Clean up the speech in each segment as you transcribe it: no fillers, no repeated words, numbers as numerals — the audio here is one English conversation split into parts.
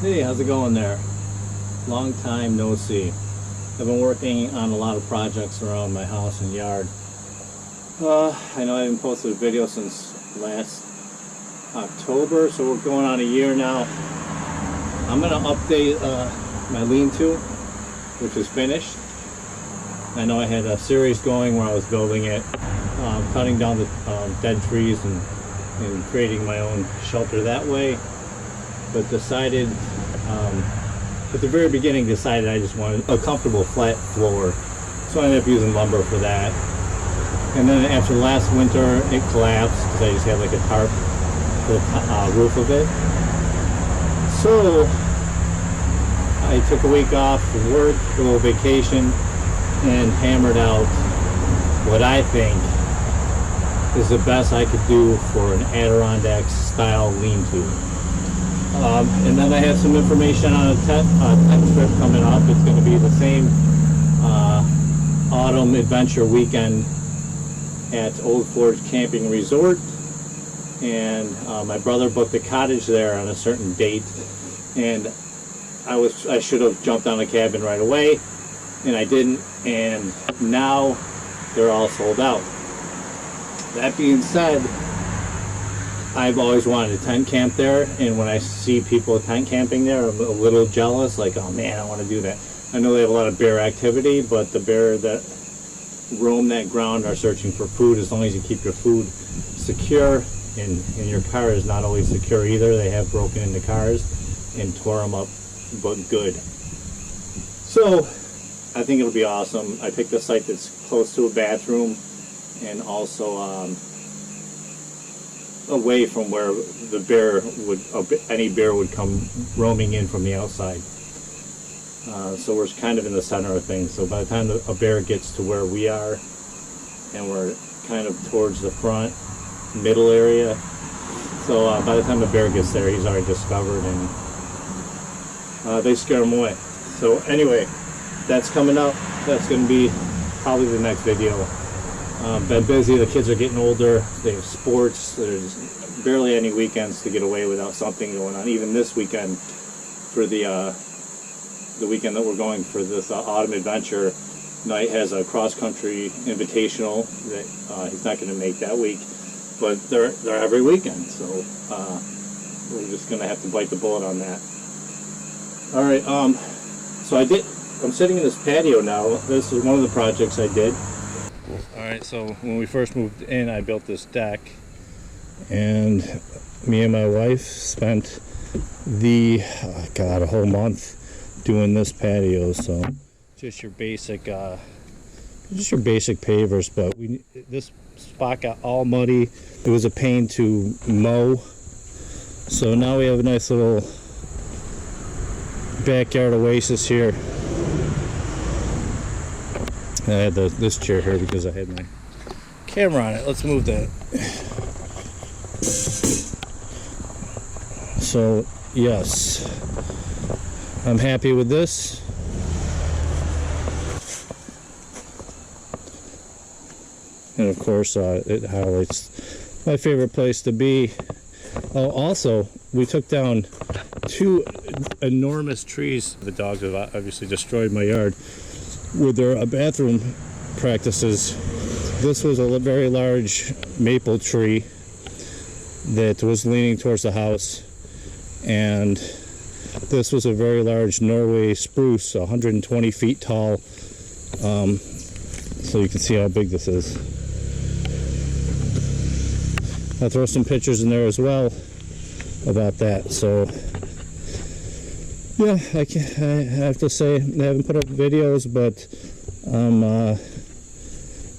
Hey, how's it going there? Long time no see. I've been working on a lot of projects around my house and yard. I know I haven't posted a video since last October, so we're going on a year now. I'm going to update my lean-to, which is finished. I know I had a series going where I was building it, cutting down the dead trees and creating my own shelter that way, but decided at the very beginning I just wanted a comfortable flat floor, so I ended up using lumber for that. And then after last winter it collapsed because I just had like a tarp for the roof of it. So I took a week off from work, a little vacation, and hammered out what I think is the best I could do for an Adirondack style lean-to. And then I have some information on a tech trip coming up. It's going to be the same autumn adventure weekend at Old Forge Camping Resort, and my brother booked a cottage there on a certain date, and I should have jumped on a cabin right away, and I didn't, and now they're all sold out. That being said, I've always wanted to tent camp there, and when I see people tent camping there, I'm a little jealous, like, oh man, I want to do that. I know they have a lot of bear activity, but the bear that roam that ground are searching for food. As long as you keep your food secure, and your car is not always secure either. They have broken into cars and tore them up, but good. So I think it'll be awesome. I picked a site that's close to a bathroom and also away from where the bear any bear would come roaming in from the outside. So we're kind of in the center of things. So by the time a bear gets to where we are, and we're kind of towards the front middle area, so by the time the bear gets there, he's already discovered, and they scare him away. So anyway, that's coming up. That's going to be probably the next video. Been busy. The kids are getting older. They have sports. There's barely any weekends to get away without something going on. Even this weekend, for the weekend that we're going for this autumn adventure, Knight has a cross-country invitational that he's not going to make that week, but they're every weekend, so we're just going to have to bite the bullet on that. All right, so I'm sitting in this patio now. This is one of the projects I did. All right, so when we first moved in, I built this deck, and me and my wife spent a whole month doing this patio. So just your basic pavers, but this spot got all muddy. It was a pain to mow, so now we have a nice little backyard oasis here. I had this chair here because I had my camera on it. Let's move that. So yes, I'm happy with this. And of course, it highlights my favorite place to be. Oh, also, we took down 2 enormous trees. The dogs have obviously destroyed my yard with their bathroom practices. This was a very large maple tree that was leaning towards the house, and this was a very large Norway spruce, 120 feet tall. So you can see how big this is. I'll throw some pictures in there as well about that. So yeah, I have to say I haven't put up videos, but I'm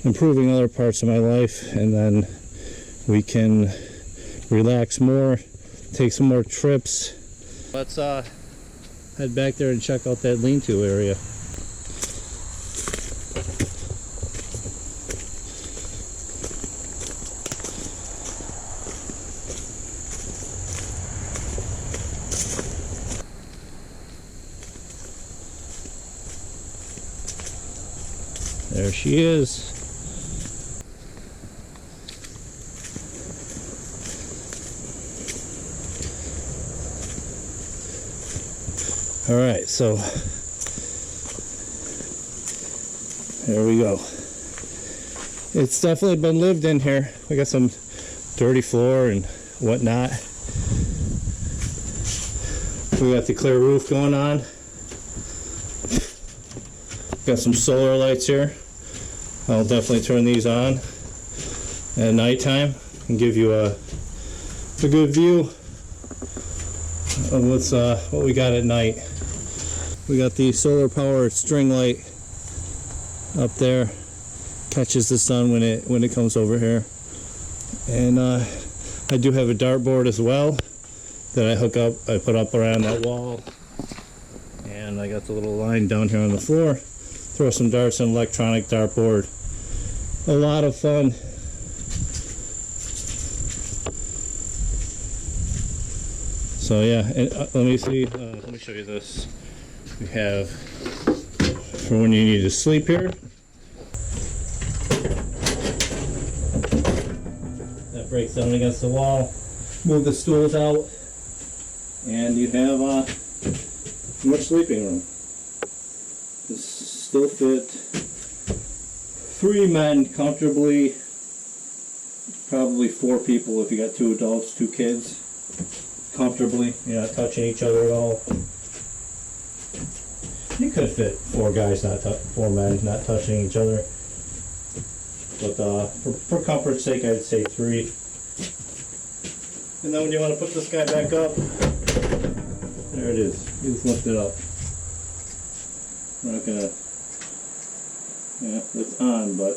improving other parts of my life, and then we can relax more, take some more trips. Let's head back there and check out that lean-to area. There she is. All right, so there we go. It's definitely been lived in here. We got some dirty floor and whatnot. We got the clear roof going on. Got some solar lights here. I'll definitely turn these on at nighttime and give you a good view of what we got at night. We got the solar powered string light up there, catches the sun when it comes over here. And I do have a dartboard as well that I put up around that wall. And I got the little line down here on the floor. Throw some darts in electronic dartboard. A lot of fun. So yeah, and, let me see. Let me show you this. We have for when you need to sleep here. That breaks down against the wall. Move the stools out, and you have much sleeping room. This still fit 3 men comfortably. Probably 4 people if you got 2 adults, 2 kids. Comfortably, you're not touching each other at all. You could fit 4 guys, 4 men, not touching each other. But for comfort's sake, I'd say 3. And then when you want to put this guy back up, there it is. You just lift it up. We're not gonna. Yeah, it's on, but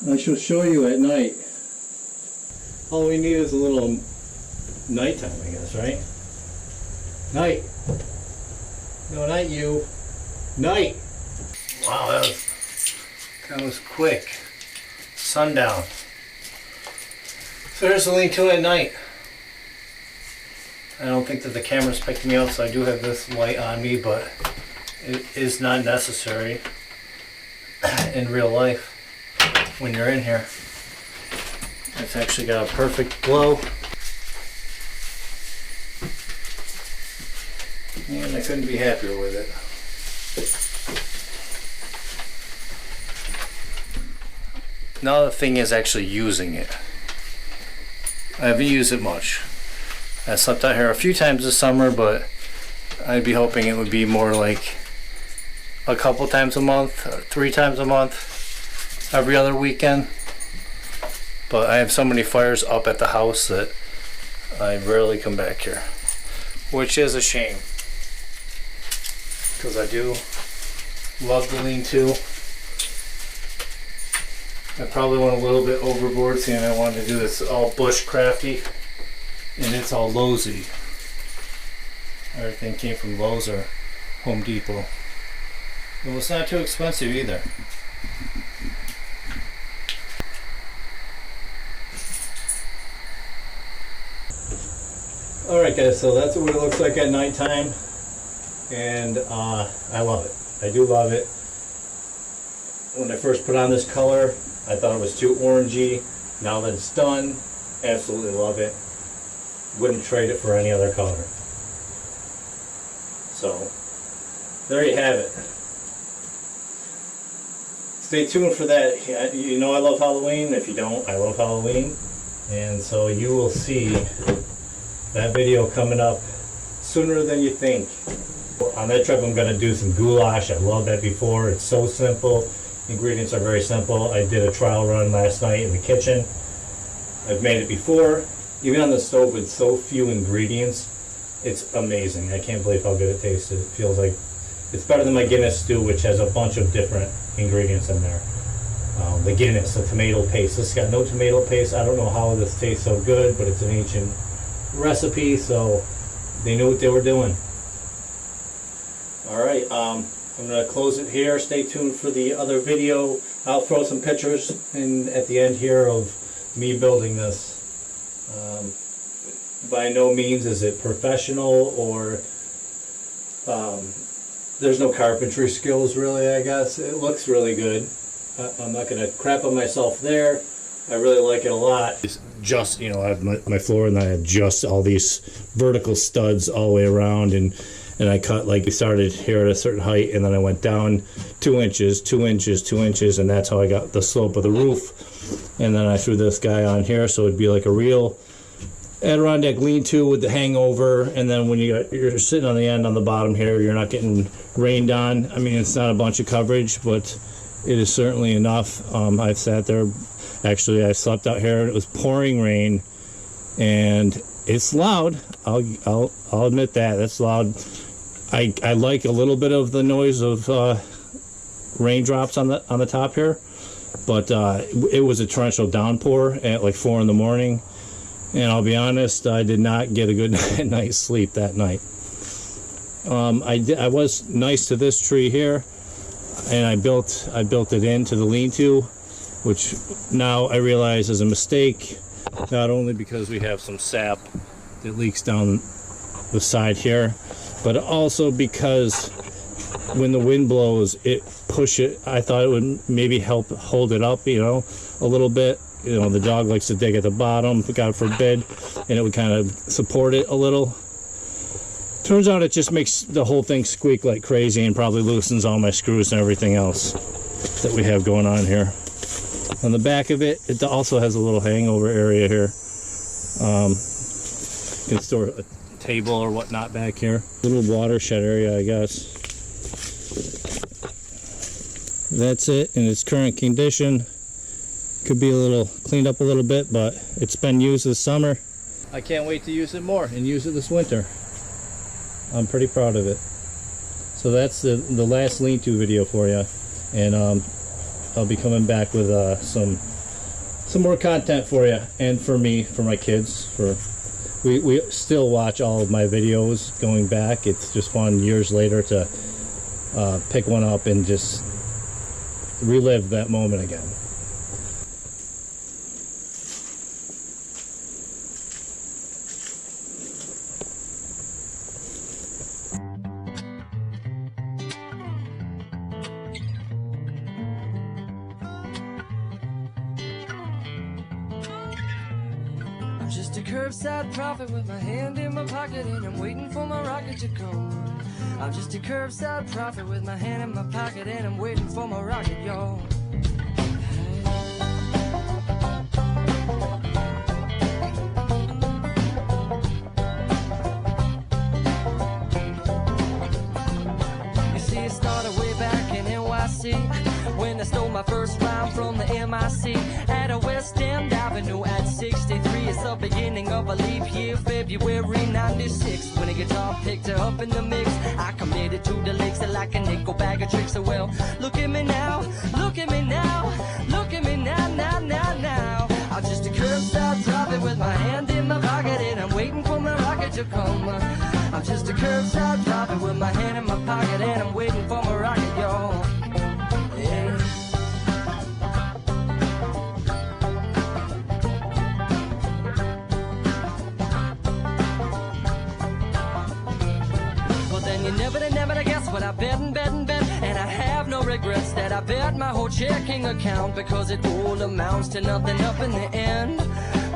I shall show you at night. All we need is a little nighttime, I guess, right? Night. No, not you. Night. Wow, that was quick. Sundown. So there's the lean-to at night. I don't think that the camera's picking me up, so I do have this light on me, but it is not necessary in real life when you're in here. It's actually got a perfect glow. And I couldn't be happier with it. Now the thing is actually using it. I haven't used it much. I slept out here a few times this summer, but I'd be hoping it would be more like a couple times a month, 3 times a month, every other weekend. But I have so many fires up at the house that I rarely come back here, which is a shame, because I do love the lean-to. I probably went a little bit overboard, seeing I wanted to do this all bushcrafty, and it's all Lowe's-y. Everything came from Lowe's or Home Depot. Well, it's not too expensive either. Alright guys, so that's what it looks like at nighttime, and I love it. I do love it. When I first put on this color, I thought it was too orangey. Now that it's done, absolutely love it. Wouldn't trade it for any other color. So, there you have it. Stay tuned for that. You know I love Halloween. If you don't, I love Halloween. And so you will see that video coming up sooner than you think. On that trip I'm going to do some goulash. I loved that before. It's so simple. Ingredients are very simple. I did a trial run last night in the kitchen. I've made it before. Even on the stove with so few ingredients, it's amazing. I can't believe how good it tastes. It feels like it's better than my Guinness stew, which has a bunch of different ingredients in there. The Guinness, the tomato paste. This got no tomato paste. I don't know how this tastes so good, but it's an ancient recipe, so they knew what they were doing. Alright, I'm going to close it here. Stay tuned for the other video. I'll throw some pictures in at the end here of me building this. By no means is it professional, or there's no carpentry skills really, I guess. It looks really good. I'm not going to crap on myself there. I really like it a lot. It's just, you know, I have my floor, and I have just all these vertical studs all the way around, and and I cut, like, we started here at a certain height, and then I went down 2 inches, 2 inches, 2 inches, and that's how I got the slope of the roof. And then I threw this guy on here, so it'd be like a real Adirondack lean-to with the hangover. And then when you're sitting on the end on the bottom here, you're not getting rained on. I mean, it's not a bunch of coverage, but it is certainly enough. I've sat there. Actually, I slept out here, and it was pouring rain, and it's loud. I'll admit that. That's loud. I like a little bit of the noise of raindrops on the top here, but it was a torrential downpour at like 4 in the morning, and I'll be honest, I did not get a good night's sleep that night. I was nice to this tree here, and I built it into the lean-to, which now I realize is a mistake, not only because we have some sap that leaks down the side here, but also because when the wind blows, it push it. I thought it would maybe help hold it up, you know, a little bit. You know, the dog likes to dig at the bottom, God forbid, and it would kind of support it a little. Turns out it just makes the whole thing squeak like crazy and probably loosens all my screws and everything else that we have going on here. On the back of it, it also has a little hangover area here. You can store a table or whatnot back here. Little watershed area, I guess. That's it in its current condition. Could be a little cleaned up a little bit, but it's been used this summer. I can't wait to use it more and use it this winter. I'm pretty proud of it. So that's the last lean-to video for you, and I'll be coming back with some more content for you and for me, for my kids. We still watch all of my videos going back. It's just fun years later to pick one up and just relive that moment again. I'm just a curbside prophet with my hand in my pocket, and I'm waiting for my rocket to come. I'm just a curbside prophet with my hand in my pocket, and I'm waiting for my rocket, y'all. You see, it started way back in NYC when I stole my first rhyme from the MIC at a West End Avenue at 63. It's the beginning of a leap year, February 96. When a guitar picked her up in the mix, I committed to the licks like a nickel bag of tricks. So well, look at me now, look at me now, look at me now, now. I'm just a curbside prophet with my hand in my pocket, and I'm waiting for my rocket to come. I'm just a curbside prophet with my hand in my pocket, and I'm waiting for my rocket, y'all. Yeah. You never guess what I bet and I have no regrets that I bet my whole checking account, because it all amounts to nothing up in the end.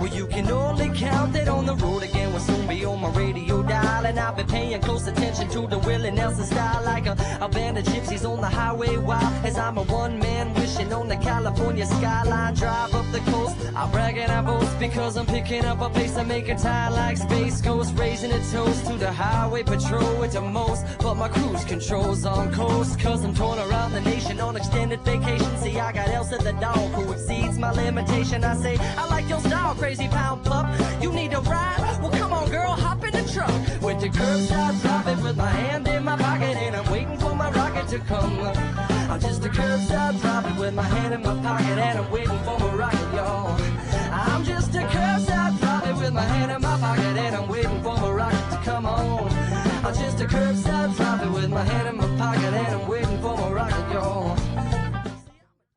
Well, you can only count that on the road again will soon be on my radio dial, and I've been paying close attention to the Willie Nelson style, like a band of gypsies on the highway wild, as I'm a one-man wishing on the California skyline. Drive up the coast, I brag and I boast, because I'm picking up a pace to make a tie like Space Ghost, raising a toast to the highway patrol at the most. But my cruise control's on coast, cause I'm torn around the nation on extended vacation. See, I got Elsa the dog who exceeds my limitation. I say, I like your style, crazy pound pup. You need a ride? Well, come on, girl, hop in the truck. With the curbside prophet with my hand in my pocket, and I'm waiting for my rocket to come. I'm just a curbside prophet with my hand in my pocket, and I'm waiting for my rocket, y'all. I'm just a curbside prophet with my hand in my pocket, and I'm waiting for my rocket to come on. I'm just a curbside prophet with my hand in